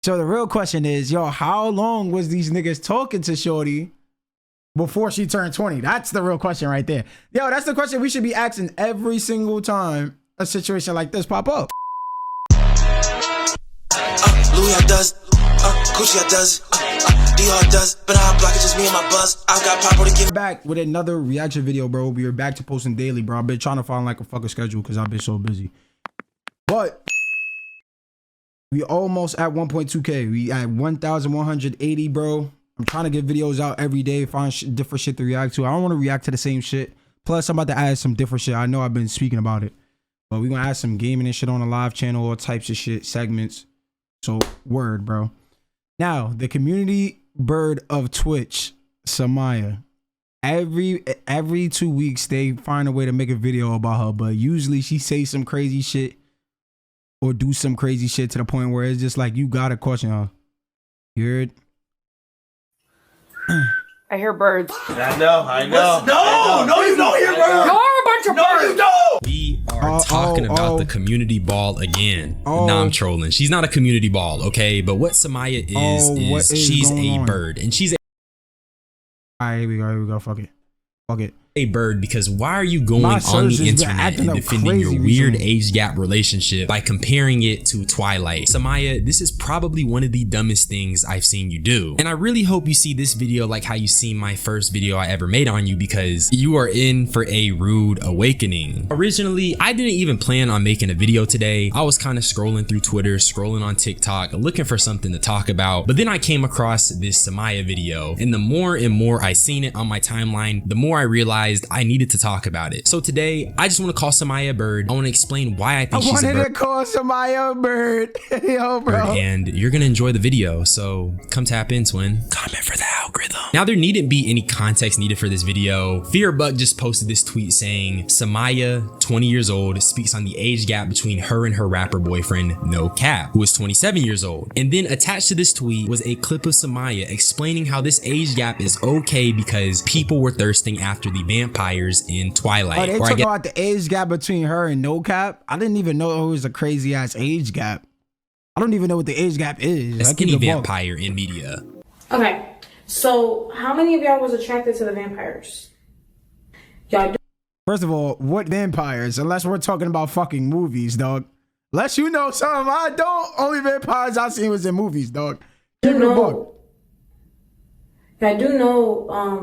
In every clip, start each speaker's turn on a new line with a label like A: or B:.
A: So the real question is, yo, how long was these niggas talking to shorty before she turned 20? That's the real question right there. Yo, that's the question we should be asking every single time a situation like this pop up.
B: Louis does, Gucci does, DR does, but I block it just me and my buzz. I got Papa to give
A: back with another reaction video, bro. We are back to posting daily, bro. I've been trying to find like a fucking schedule because I've been so busy. But we almost at 1.2K. We at 1,180, bro. I'm trying to get videos out every day, find different shit to react to. I don't want to react to the same shit. Plus, I'm about to add some different shit. I know I've been speaking about it, but we're gonna add some gaming and shit on the live channel, all types of shit, segments. So, word, bro. Now, the community bird of Twitch, Summyah. Every 2 weeks, they find a way to make a video about her, but usually she says some crazy shit or do some crazy shit to the point where it's just like, you gotta question her. You heard?
C: I hear birds.
D: I know. No, you don't hear birds.
C: You're a bunch of birds.
D: No, you don't.
E: We are talking about the community ball again. Nah, I'm trolling. She's not a community ball, okay? But what Summyah is she's a bird. And she's a...
A: All right, here we go. Fuck it.
E: A bird, because why are you going on the internet and defending your weird age gap relationship by comparing it to Twilight? Summyah, this is probably one of the dumbest things I've seen you do. And I really hope you see this video like how you seen my first video I ever made on you, because you are in for a rude awakening. Originally, I didn't even plan on making a video today. I was kind of scrolling through Twitter, scrolling on TikTok, looking for something to talk about. But then I came across this Summyah video, and the more and more I seen it on my timeline, the more I realized I needed to talk about it. So today, I just want to call Summyah a bird. I want to explain why I think she's a bird.
A: I wanted to call Summyah a bird. Yo, bro.
E: And you're going to enjoy the video. So come tap in, twin. Comment for the algorithm. Now, there needn't be any context needed for this video. Fearbuck just posted this tweet saying, Summyah, 20 years old, speaks on the age gap between her and her rapper boyfriend, No Cap, who is 27 years old. And then attached to this tweet was a clip of Summyah explaining how this age gap is okay because people were thirsting after the vampires in Twilight.
A: Oh, they talk about the age gap between her and No Cap. I didn't even know it was a crazy ass age gap. I don't even know what the age gap is.
E: That's any vampire in media.
F: Okay, so how many of y'all was attracted to the vampires? Y'all.
A: First of all, what vampires? Unless we're talking about fucking movies, dog. Unless you know something I don't. Only vampires I seen was in movies, dog.
F: I do know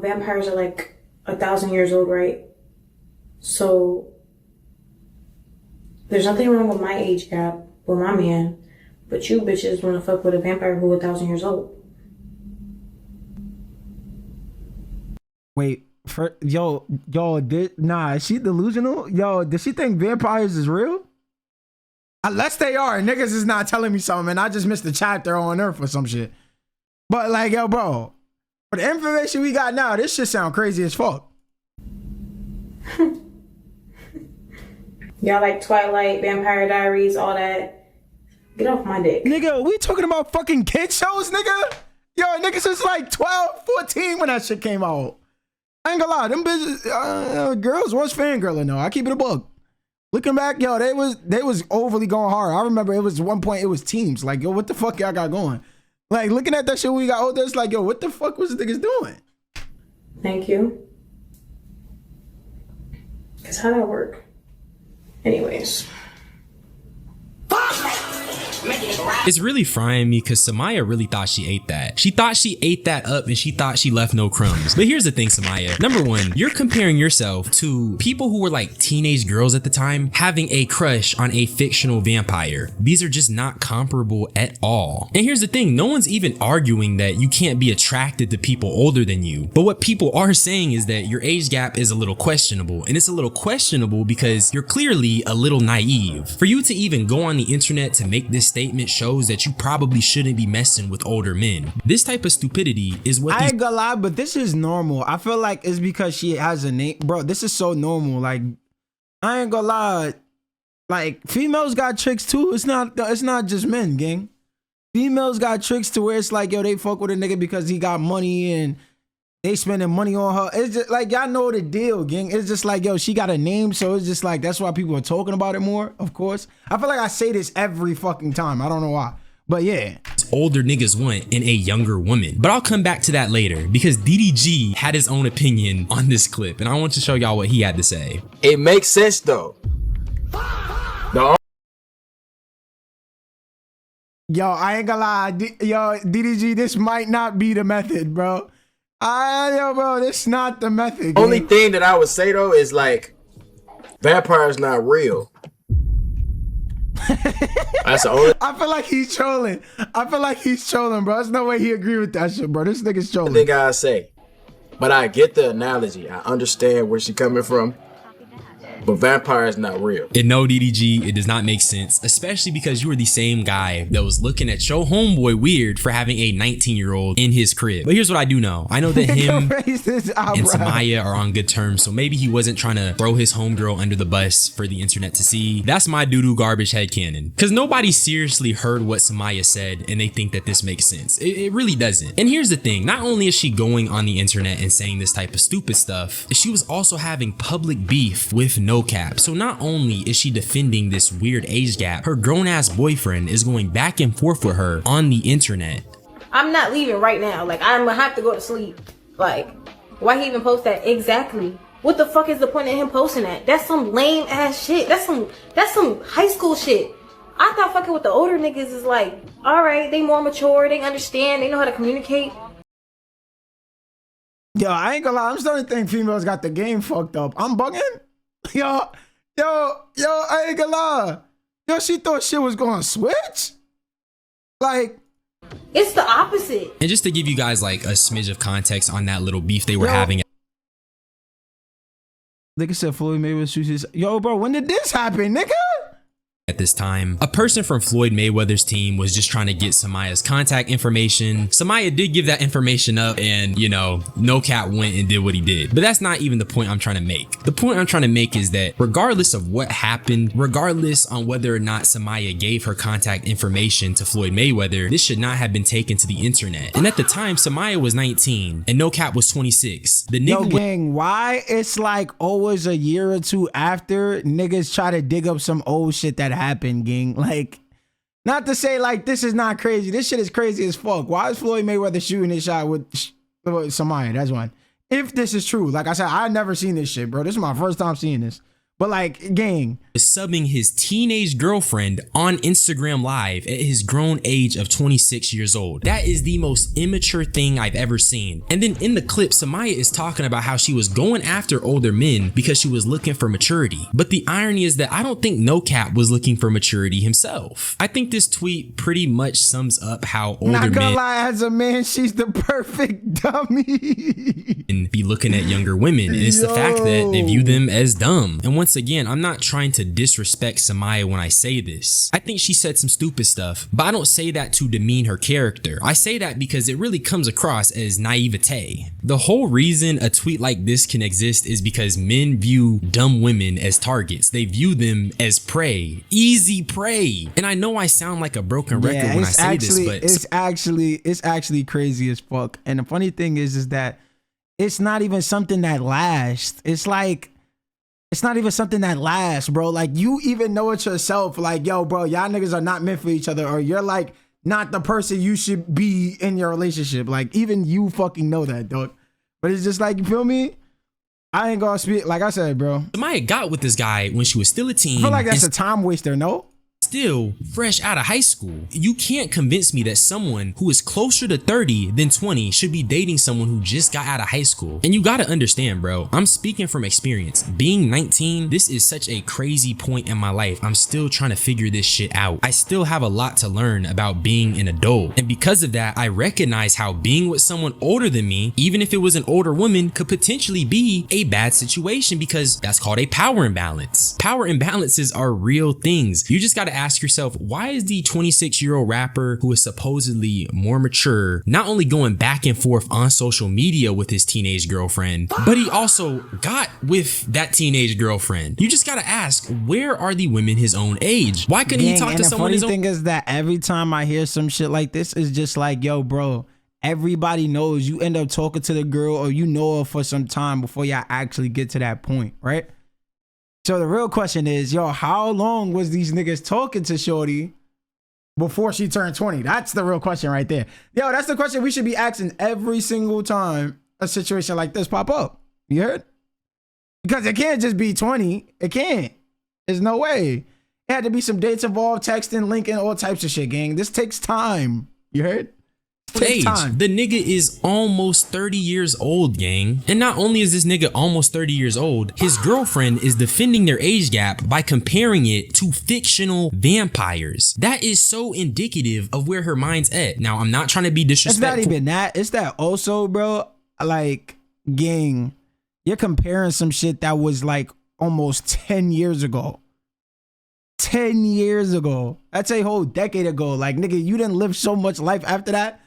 F: vampires are like 1,000 years old, right? So there's nothing wrong with my age gap with my man, but you bitches wanna fuck with a vampire who 1,000 years old.
A: Wait, nah, is she delusional? Yo, does she think vampires is real? Unless they are, niggas is not telling me something, and I just missed the chapter on Earth or some shit. But like, yo, bro, for the information we got now, this shit sound crazy as fuck.
F: Y'all like Twilight, Vampire Diaries, all that. Get off my dick.
A: Nigga, we talking about fucking kid shows, nigga? Yo, niggas was like 12, 14 when that shit came out. I ain't gonna lie, them bitches, girls was fangirling though. I keep it a buck. Looking back, yo, they was overly going hard. I remember it was one point, it was teams. Like, yo, what the fuck y'all got going? Like, looking at that shit we got older, it's like, yo, what the fuck was the niggas doing?
F: Thank you. Cause how that work? Anyways.
E: It's really frying me because Summyah really thought she ate that. She thought she ate that up and she thought she left no crumbs. But here's the thing, Summyah. Number one, you're comparing yourself to people who were like teenage girls at the time having a crush on a fictional vampire. These are just not comparable at all. And here's the thing, no one's even arguing that you can't be attracted to people older than you. But what people are saying is that your age gap is a little questionable. And it's a little questionable because you're clearly a little naive. For you to even go on the internet to make this statement shows that you probably shouldn't be messing with older men. This type of stupidity is what
A: I ain't gonna lie, but this is normal. I feel like it's because she has a name. Bro, this is so normal. Like, I ain't gonna lie. Like, females got tricks too. It's not just men, gang. Females got tricks to where it's like, yo, they fuck with a nigga because he got money and they spending money on her. It's just like, y'all know the deal, gang. It's just like, yo, she got a name, so it's just like, that's why people are talking about it more, of course. I feel like I say this every fucking time. I don't know why. But yeah.
E: older niggas want in a younger woman. But I'll come back to that later because DDG had his own opinion on this clip and I want to show y'all what he had to say.
G: It makes sense though.
A: Yo, I ain't gonna lie. Yo, DDG, this might not be the method, bro. Yo, bro, this not the method.
G: Only thing that I would say though is like, vampires not real. That's the only.
A: I feel like he's trolling. Bro. There's no way he agree with that shit, bro. This nigga's trolling.
G: Thing I say, but I get the analogy. I understand where she coming from. But vampires not real.
E: And no, DDG, it does not make sense, especially because you were the same guy that was looking at your homeboy weird for having a 19-year-old in his crib. But here's what I do know. I know that him and Summyah are on good terms, so maybe he wasn't trying to throw his homegirl under the bus for the internet to see. That's my doo-doo garbage headcanon. Because nobody seriously heard what Summyah said and they think that this makes sense. It really doesn't. And here's the thing. Not only is she going on the internet and saying this type of stupid stuff, she was also having public beef with No Cap. So not only is she defending this weird age gap, her grown-ass boyfriend is going back and forth with her on the internet.
F: I'm not leaving right now. Like, I'm gonna have to go to sleep. Like, why he even post that? Exactly. What the fuck is the point of him posting that? That's some lame ass shit. That's some high school shit. I thought fucking with the older niggas is like, alright, they more mature, they understand, they know how to communicate.
A: Yo, I ain't gonna lie, I'm starting to think females got the game fucked up. I'm bugging. Yo, I ain't gonna lie. Yo, she thought shit was gonna switch? Like,
F: it's the opposite.
E: And just to give you guys like a smidge of context on that little beef they were having.
A: Nigga said Floyd Mayweather shoots his. Yo, bro, when did this happen, nigga?
E: At this time, a person from Floyd Mayweather's team was just trying to get Summyah's contact information. Summyah did give that information up and, you know, No Cap went and did what he did. But that's not even the point I'm trying to make. The point I'm trying to make is that regardless of what happened, regardless on whether or not Summyah gave her contact information to Floyd Mayweather, this should not have been taken to the internet. And at the time, Summyah was 19 and No Cap was 26. The nigga
A: Yo, gang, why it's like always a year or two after niggas try to dig up some old shit that happened, gang. Like, not to say like this is not crazy. This shit is crazy as fuck. Why is Floyd Mayweather shooting his shot with Summyah? That's one. If this is true, like I said, I never seen this shit, bro. This is my first time seeing this. But like, gang,
E: subbing his teenage girlfriend on Instagram Live at his grown age of 26 years old. That is the most immature thing I've ever seen. And then in the clip, Summyah is talking about how she was going after older men because she was looking for maturity. But the irony is that I don't think No Cap was looking for maturity himself. I think this tweet pretty much sums up how older men,
A: not gonna lie, as a man, she's the perfect dummy.
E: And be looking at younger women. And it's the fact that they view them as dumb. And once again, I'm not trying to disrespect Summyah when I say this. I think she said some stupid stuff, but I don't say that to demean her character. I say that because it really comes across as naivete. The whole reason a tweet like this can exist is because men view dumb women as targets. They view them as prey, easy prey. And I know I sound like a broken record when I say this, but
A: it's actually crazy as fuck. And the funny thing is that it's not even something that lasts. It's like, it's not even something that lasts, bro. Like, you even know it yourself. Like, yo, bro, y'all niggas are not meant for each other, or you're like not the person you should be in your relationship. Like, even you fucking know that, dog. But it's just like, you feel me? I ain't gonna speak. Like I said, bro,
E: Summyah got with this guy when she was still a teen.
A: I feel like that's a time waster, no?
E: Still fresh out of high school. You can't convince me that someone who is closer to 30 than 20 should be dating someone who just got out of high school. And you gotta understand, bro, I'm speaking from experience. Being 19, this is such a crazy point in my life. I'm still trying to figure this shit out. I still have a lot to learn about being an adult. And because of that, I recognize how being with someone older than me, even if it was an older woman, could potentially be a bad situation because that's called a power imbalance. Power imbalances are real things. You just gotta ask yourself, why is the 26-year-old rapper who is supposedly more mature not only going back and forth on social media with his teenage girlfriend, but he also got with that teenage girlfriend? You just gotta ask, where are the women his own age? Why couldn't he talk to someone his own?
A: The funny thing is that every time I hear some shit like this, it's just like, yo, bro, everybody knows you end up talking to the girl or you know her for some time before y'all actually get to that point, right? So the real question is, yo, how long was these niggas talking to shorty before she turned 20? That's the real question right there. Yo, that's the question we should be asking every single time a situation like this pop up. You heard? Because it can't just be 20. It can't. There's no way. It had to be some dates involved, texting, linking, all types of shit, gang. This takes time. You heard?
E: Age. The nigga is almost 30 years old, gang. And not only is this nigga almost 30 years old, his girlfriend is defending their age gap by comparing it to fictional vampires. That is so indicative of where her mind's at. Now, I'm not trying to be disrespectful.
A: It's not even that. It's that also, bro, like, gang, you're comparing some shit that was like almost 10 years ago. 10 years ago. That's a whole decade ago. Like, nigga, you didn't live so much life after that.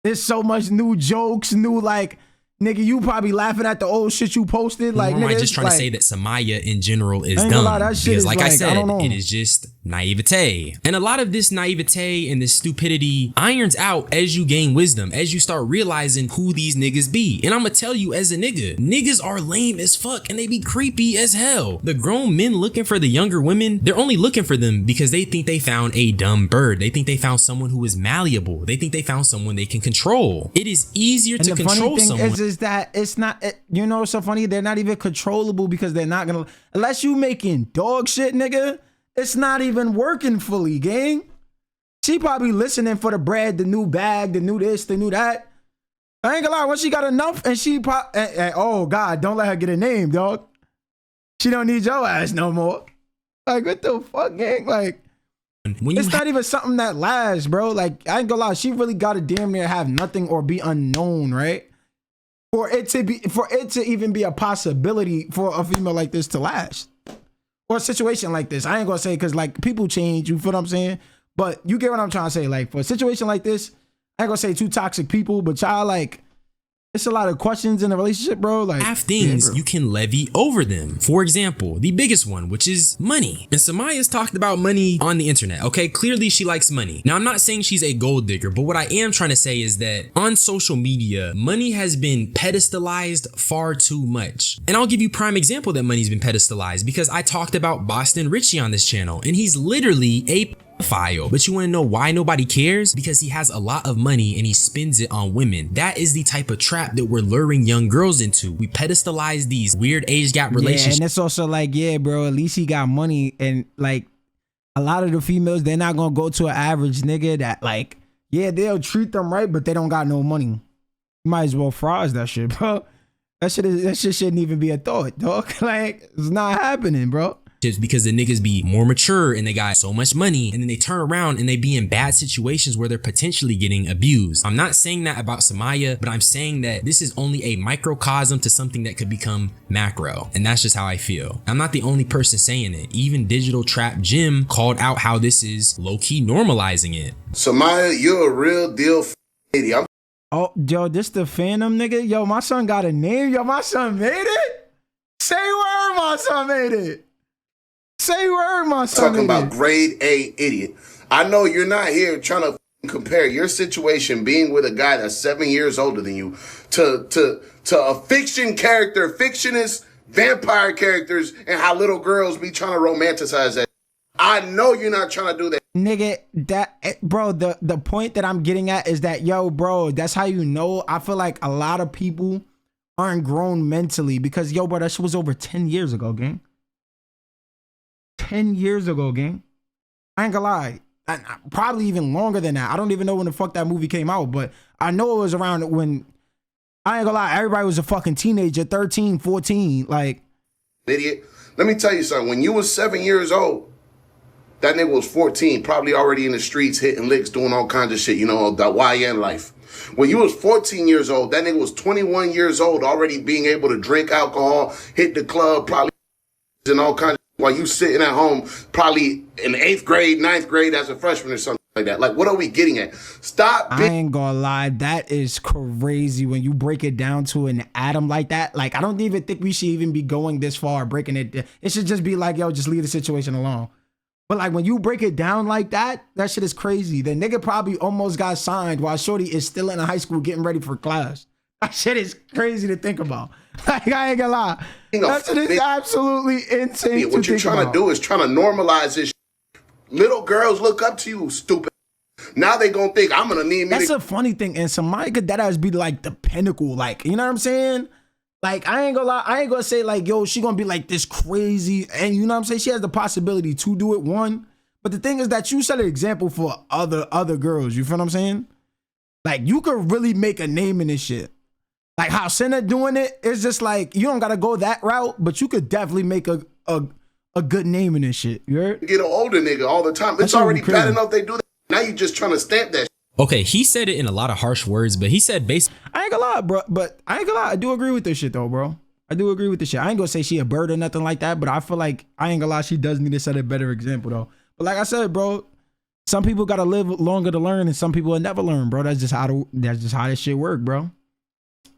A: There's so much new jokes, new like, nigga, you probably laughing at the old shit you posted. Like,
E: am I
A: nigga,
E: just trying
A: like,
E: to say that Summyah in general is
A: I ain't
E: dumb?
A: gonna lie, that shit
E: Because
A: is
E: like I
A: like,
E: said,
A: I don't know.
E: it is just naivete. And a lot of this naivete and this stupidity irons out as you gain wisdom, as you start realizing who these niggas be. And I'm gonna tell you as a nigga, niggas are lame as fuck and they be creepy as hell. The grown men looking for the younger women, they're only looking for them because they think they found a dumb bird. They think they found someone who is malleable. They think they found someone they can control. It is easier to control
A: someone. The funny thing is that it's not, you know what's so funny? They're not even controllable because they're not gonna, unless you making dog shit, nigga, it's not even working fully, gang. She probably listening for the bread, the new bag, the new this, the new that. I ain't gonna lie, once she got enough and she oh God, don't let her get a name, dog. She don't need your ass no more. Like, what the fuck, gang? Like, it's not even something that lasts, bro. Like, I ain't gonna lie, she really gotta damn near have nothing or be unknown, right? For it to even be a possibility for a female like this to last. Or a situation like this. I ain't gonna say because like people change, you feel what I'm saying? But you get what I'm trying to say. Like, for a situation like this, I ain't gonna say two toxic people, but y'all like, it's a lot of questions in a relationship, bro. Like,
E: have things you can levy over them. For example, the biggest one, which is money. And Summyah's talked about money on the internet. Okay, clearly she likes money. Now, I'm not saying she's a gold digger, but what I am trying to say is that on social media, money has been pedestalized far too much. And I'll give you prime example that money's been pedestalized because I talked about Boston Richie on this channel, and he's literally a pedophile. But you want to know why nobody cares? Because he has a lot of money and he spends it on women. That is the type of trap that we're luring young girls into. We pedestalize these weird age gap relationships.
A: Yeah, and it's also like, yeah, bro, at least he got money. And like, a lot of the females, they're not gonna go to an average nigga that like, yeah, they'll treat them right, but they don't got no money. You might as well fries that shit, bro. That shit shouldn't even be a thought, dog. Like, it's not happening, bro.
E: Because the niggas be more mature and they got so much money, and then they turn around and they be in bad situations where they're potentially getting abused. I'm not saying that about Summyah, but I'm saying that this is only a microcosm to something that could become macro. And that's just how I feel. I'm not the only person saying it. Even Digital Trap Jim called out how this is low-key normalizing it.
H: Summyah, you're a real deal idiot.
A: Oh, yo, this the Phantom, nigga? Yo, my son got a name? Yo, my son made it? Say word, my son made it. Say word, my son.
H: Talking about grade A idiot. I know you're not here trying to compare your situation being with a guy that's 7 years older than you to a fiction character, fictionist vampire characters, and how little girls be trying to romanticize that. I know you're not trying to do that.
A: Nigga, that, bro, the point that I'm getting at is that, yo, bro, that's how you know. I feel like a lot of people aren't grown mentally because, yo, bro, that shit was over 10 years ago, gang. 10 years ago, gang. I ain't gonna lie. Probably even longer than that. I don't even know when the fuck that movie came out, but I know it was around when, I ain't gonna lie, everybody was a fucking teenager, 13, 14, like.
H: Idiot. Let me tell you something. When you was 7 years old, that nigga was 14, probably already in the streets, hitting licks, doing all kinds of shit, you know, the YN life. When you was 14 years old, that nigga was 21 years old, already being able to drink alcohol, hit the club, probably and all kinds of, while you sitting at home, probably in 8th grade, 9th grade as a freshman or something like that. Like, what are we getting at? Stop.
A: I ain't gonna lie, that is crazy when you break it down to an atom like that. Like, I don't even think we should even be going this far, breaking it. It should just be like, yo, just leave the situation alone. But like, when you break it down like that, that shit is crazy. The nigga probably almost got signed while shorty is still in high school getting ready for class. That shit is crazy to think about. Like, I ain't gonna lie. That shit is absolutely insane.
H: What you're trying to do is trying to normalize this. Little girls look up to you, stupid. Now they gonna think I'm gonna need me.
A: That's a funny thing. And Summyah could that ass be like the pinnacle. Like, you know what I'm saying? Like, I ain't gonna lie. I ain't gonna say like, yo, she gonna be like this crazy. And you know what I'm saying? She has the possibility to do it, one. But the thing is that you set an example for other girls. You feel what I'm saying? Like, you could really make a name in this shit. Like how Senna doing it, it's just like, you don't gotta go that route, but you could definitely make a good name in this shit. You heard?
H: Get an older nigga all the time. It's already bad enough they do that. Now you just trying to stamp that.
E: Okay, he said it in a lot of harsh words, but he said basically.
A: I ain't gonna lie, bro. But I ain't gonna lie. I do agree with this shit though, bro. I do agree with this shit. I ain't gonna say she a bird or nothing like that, but I feel like, I ain't gonna lie, she does need to set a better example though. But like I said, bro, some people gotta live longer to learn, and some people will never learn, bro. That's just how this shit work, bro.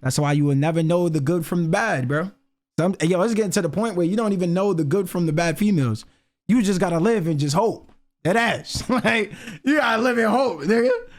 A: That's why you will never know the good from the bad, bro. Yo, it's getting to the point where you don't even know the good from the bad females. You just gotta live and just hope. That ass. Like, you gotta live in hope, nigga.